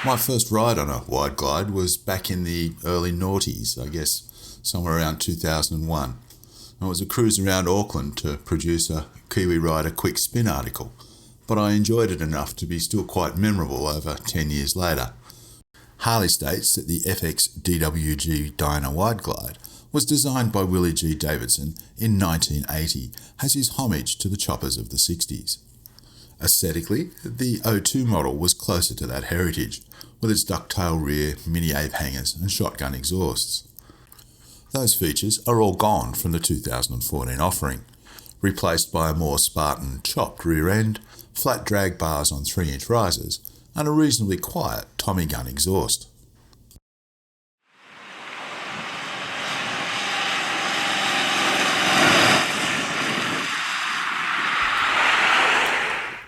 My first ride on a wide glide was back in the early noughties, I guess somewhere around 2001. It was a cruise around Auckland to produce a Kiwi Rider quick spin article, but I enjoyed it enough to be still quite memorable over 10 years later. Harley states that the FXDWG Dyna wide glide was designed by Willie G. Davidson in 1980 as his homage to the choppers of the 60s. Aesthetically, the O2 model was closer to that heritage, with its ducktail rear, mini-ape hangers and shotgun exhausts. Those features are all gone from the 2014 offering, replaced by a more Spartan chopped rear end, flat drag bars on 3-inch risers, and a reasonably quiet Tommy gun exhaust.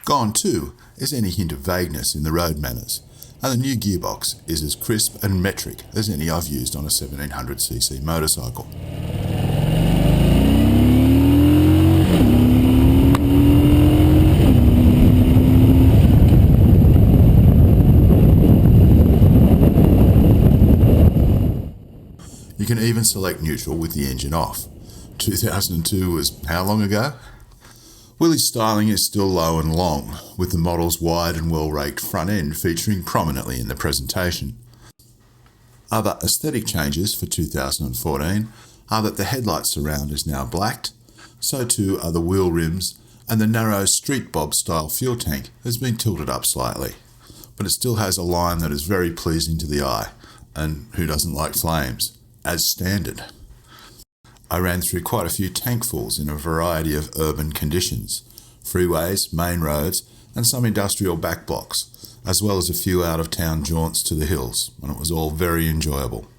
Gone too is any hint of vagueness in the road manners, and the new gearbox is as crisp and metric as any I've used on a 1700cc motorcycle. You can even select neutral with the engine off. 2002 was how long ago? Willie's styling is still low and long, with the model's wide and well-raked front end featuring prominently in the presentation. Other aesthetic changes for 2014 are that the headlight surround is now blacked, so too are the wheel rims, and the narrow street bob style fuel tank has been tilted up slightly, but it still has a line that is very pleasing to the eye, and who doesn't like flames, as standard. I ran through quite a few tankfuls in a variety of urban conditions, freeways, main roads, and some industrial backblocks, as well as a few out-of-town jaunts to the hills, and it was all very enjoyable.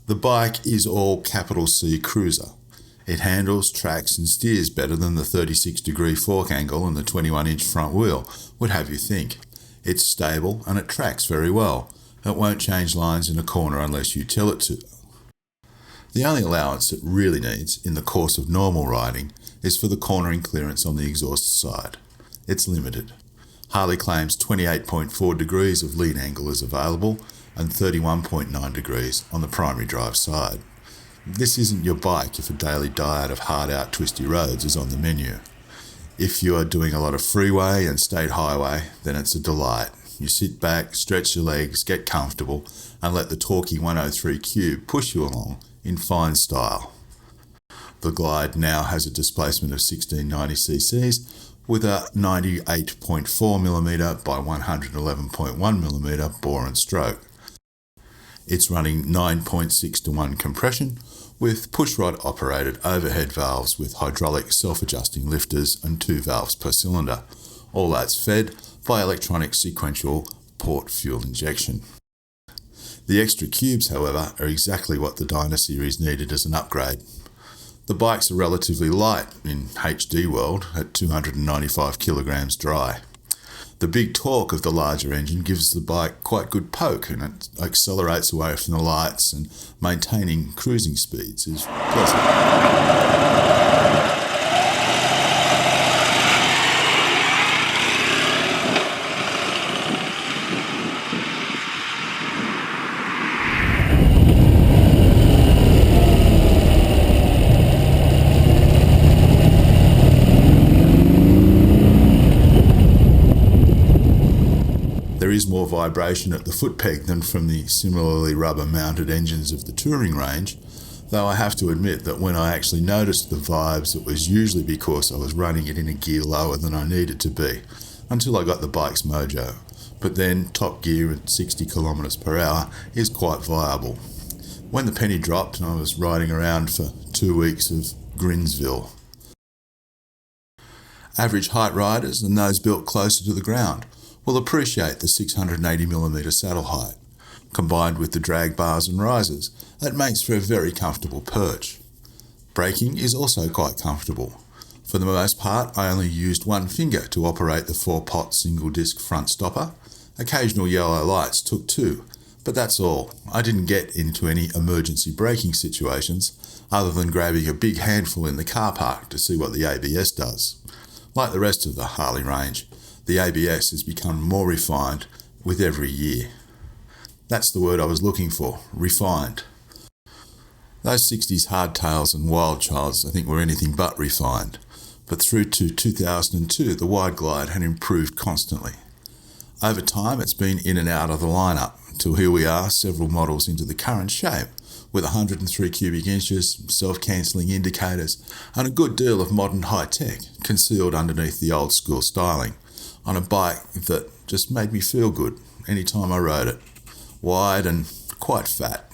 The bike is all capital C cruiser. It handles, tracks and steers better than the 36-degree fork angle and the 21-inch front wheel would have you think. It's stable and it tracks very well. It won't change lines in a corner unless you tell it to. The only allowance it really needs in the course of normal riding is for the cornering clearance on the exhaust side. It's limited. Harley claims 28.4 degrees of lead angle is available and 31.9 degrees on the primary drive side. This isn't your bike if a daily diet of hard-out twisty roads is on the menu. If you are doing a lot of freeway and state highway, then it's a delight. You sit back, stretch your legs, get comfortable, and let the torquey 103 Cube push you along in fine style. The Glide now has a displacement of 1690cc with a 98.4mm by 111.1mm bore and stroke. It's running 9.6:1 compression with pushrod operated overhead valves with hydraulic self-adjusting lifters and 2 valves per cylinder. All that's fed by electronic sequential port fuel injection. The extra cubes, however, are exactly what the Dyna series needed as an upgrade. The bikes are relatively light in HD world at 295 kilograms dry. The big torque of the larger engine gives the bike quite good poke and it accelerates away from the lights, and maintaining cruising speeds is pleasant. There is more vibration at the foot peg than from the similarly rubber-mounted engines of the touring range, though I have to admit that when I actually noticed the vibes, it was usually because I was running it in a gear lower than I needed to be, until I got the bike's mojo. But then top gear at 60 km per hour is quite viable. When the penny dropped, I was riding around for 2 weeks of Grinsville. Average height riders and those built closer to the ground will appreciate the 680mm saddle height. Combined with the drag bars and risers, that makes for a very comfortable perch. Braking is also quite comfortable. For the most part, I only used one finger to operate the 4-pot single-disc front stopper. Occasional yellow lights took 2, but that's all. I didn't get into any emergency braking situations other than grabbing a big handful in the car park to see what the ABS does. Like the rest of the Harley range, the ABS has become more refined with every year. That's the word I was looking for, refined. Those 60s hardtails and wildchilds I think were anything but refined, but through to 2002 the Wide Glide had improved constantly. Over time it's been in and out of the lineup, until here we are several models into the current shape, with 103 cubic inches, self-cancelling indicators, and a good deal of modern high-tech concealed underneath the old-school styling, on a bike that just made me feel good any time I rode it. Wide and quite fat.